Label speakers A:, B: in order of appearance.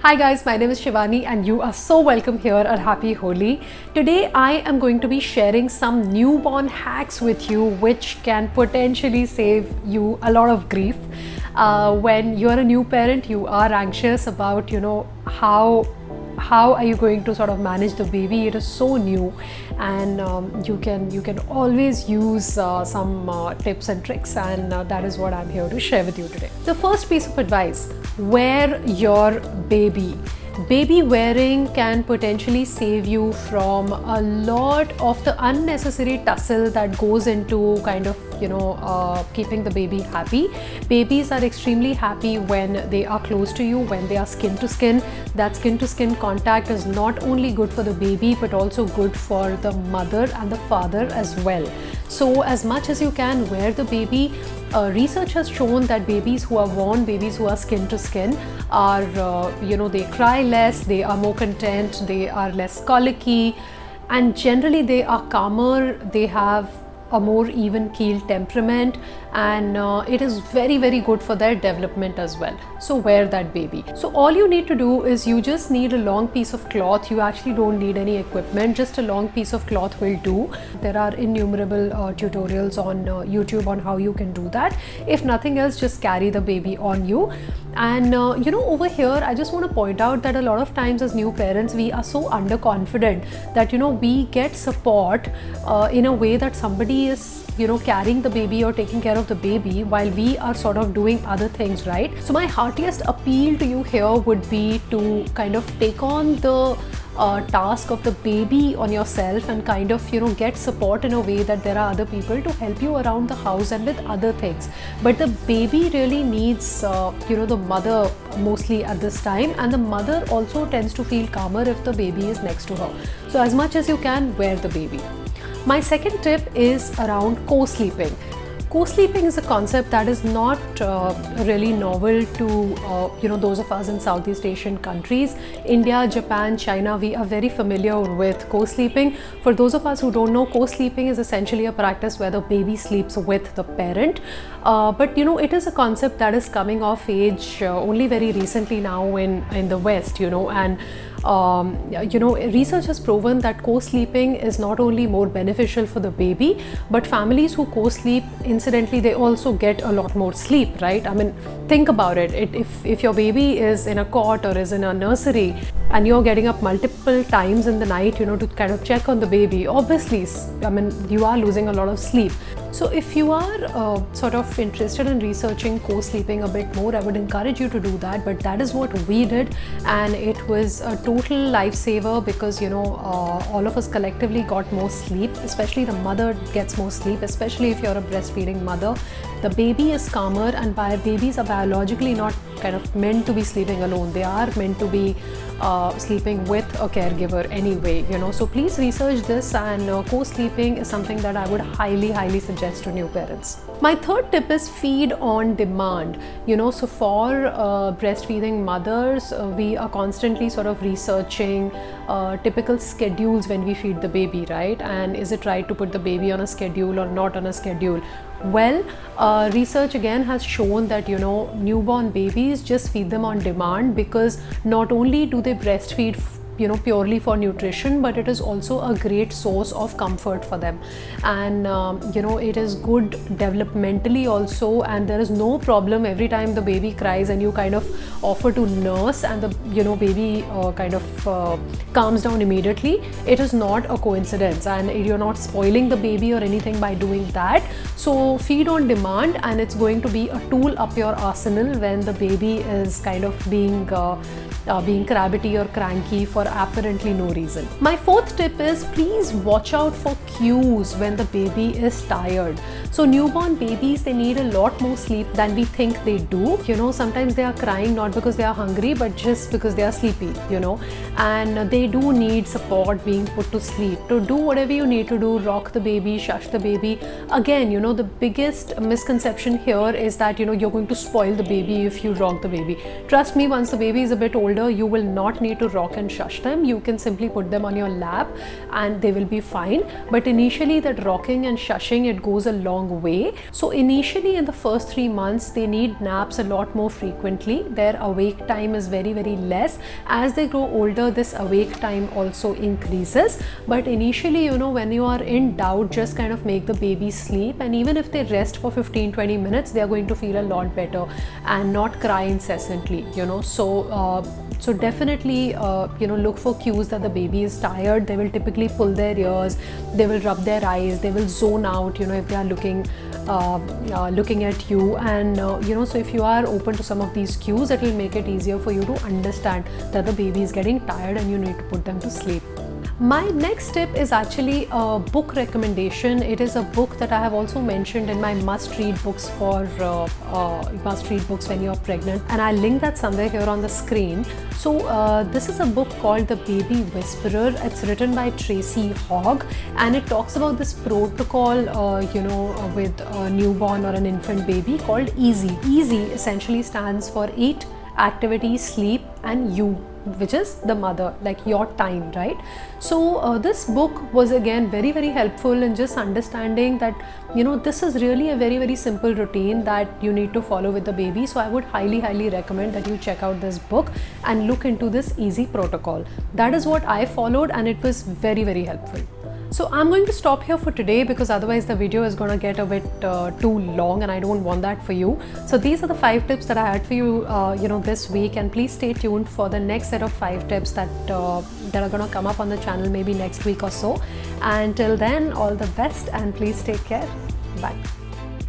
A: Hi guys, my name is Shivani and you are so welcome here at Happy Holi. Today I am going to be sharing some newborn hacks with you which can potentially save you a lot of grief. When you're a new parent, you are anxious about, how are you going to sort of manage the baby. It is so new, and you can always use some tips and tricks, and that is what I'm here to share with you today. The first piece of advice: wear your baby. Baby wearing can potentially save you from a lot of the unnecessary tussle that goes into kind of keeping the baby happy. Babies are extremely happy when they are close to you, when they are skin to skin. That skin to skin contact is not only good for the baby but also good for the mother and the father as well. So as much as you can, wear the baby. Research has shown that babies who are worn, babies who are skin to skin, are they cry less, they are more content, they are less colicky, and generally they are calmer, they have a more even keeled temperament, and it is very good for their development as well. So wear that baby. So all you need to do is you just need a long piece of cloth. You actually don't need any equipment, just a long piece of cloth will do. There are innumerable tutorials on YouTube on how you can do that. If nothing else, just carry the baby on you. And over here I just want to point out that a lot of times as new parents we are so underconfident that we get support in a way that somebody is carrying the baby or taking care of the baby while we are sort of doing other things, right? So my heartiest appeal to you here would be to kind of take on the task of the baby on yourself and kind of get support in a way that there are other people to help you around the house and with other things. But the baby really needs the mother mostly at this time, and the mother also tends to feel calmer if the baby is next to her. So as much as you can, wear the baby. My second tip is around co-sleeping. Co-sleeping is a concept that is not really novel to those of us in Southeast Asian countries. India, Japan, China, we are very familiar with co-sleeping. For those of us who don't know, co-sleeping is essentially a practice where the baby sleeps with the parent. But it is a concept that is coming of age only very recently now in the West, and research has proven that co-sleeping is not only more beneficial for the baby, but families who co-sleep, incidentally, they also get a lot more sleep, right? I mean, think about it. If your baby is in a cot or is in a nursery and you're getting up multiple times in the night, to kind of check on the baby, obviously, I mean, you are losing a lot of sleep. So if you are sort of interested in researching co-sleeping a bit more, I would encourage you to do that. But that is what we did, and it was a total lifesaver because all of us collectively got more sleep. Especially the mother gets more sleep, especially if you're a breastfeeding mother. The baby is calmer, and babies are biologically not kind of meant to be sleeping alone. They are meant to be sleeping with a caregiver anyway, so please research this, and co-sleeping is something that I would highly suggest to new parents. My third tip is feed on demand. So for breastfeeding mothers, we are constantly sort of researching typical schedules when we feed the baby, right? And is it right to put the baby on a schedule or not on a schedule? Well, research again has shown that newborn babies, just feed them on demand, because not only do they breastfeed purely for nutrition, but it is also a great source of comfort for them, and it is good developmentally also, and there is no problem every time the baby cries and you kind of offer to nurse and the baby kind of calms down immediately. It is not a coincidence, and you're not spoiling the baby or anything by doing that. So feed on demand, and it's going to be a tool up your arsenal when the baby is kind of being crabbity or cranky for apparently no reason. My fourth tip is please watch out for cues when the baby is tired. So newborn babies, they need a lot more sleep than we think they do. Sometimes they are crying not because they are hungry, but just because they are sleepy, and they do need support being put to sleep. To do whatever you need to do, rock the baby, shush the baby. Again, the biggest misconception here is that you're going to spoil the baby if you rock the baby. Trust me, once the baby is a bit older, older, you will not need to rock and shush them. You can simply put them on your lap and they will be fine. But initially that rocking and shushing, it goes a long way. So initially in the first 3 months, they need naps a lot more frequently. Their awake time is very, very less. As they grow older, this awake time also increases. But initially, you know, when you are in doubt, just kind of make the baby sleep, and even if they rest for 15-20 minutes, they are going to feel a lot better and not cry incessantly, you know. So definitely look for cues that the baby is tired. They will typically pull their ears, they will rub their eyes, they will zone out, you know, if they are looking at you. And so if you are open to some of these cues, it will make it easier for you to understand that the baby is getting tired and you need to put them to sleep. My next tip is actually a book recommendation. It is a book that I have also mentioned in my must-read books when you're pregnant, and I'll link that somewhere here on the screen. So this is a book called The Baby Whisperer. It's written by Tracy Hogg, and it talks about this protocol with a newborn or an infant baby called EASY. EASY essentially stands for Eat, Activity, Sleep and You, which is the mother, like your time, right? So this book was again very, very helpful in just understanding that, you know, this is really a very, very simple routine that you need to follow with the baby. So I would highly, highly recommend that you check out this book and look into this EASY protocol. That is what I followed, and it was very, very helpful. So I'm going to stop here for today, because otherwise the video is going to get a bit too long, and I don't want that for you. So these are the 5 tips that I had for you, this week, and please stay tuned for the next set of 5 tips that are going to come up on the channel maybe next week or so. And till then, all the best, and please take care. Bye.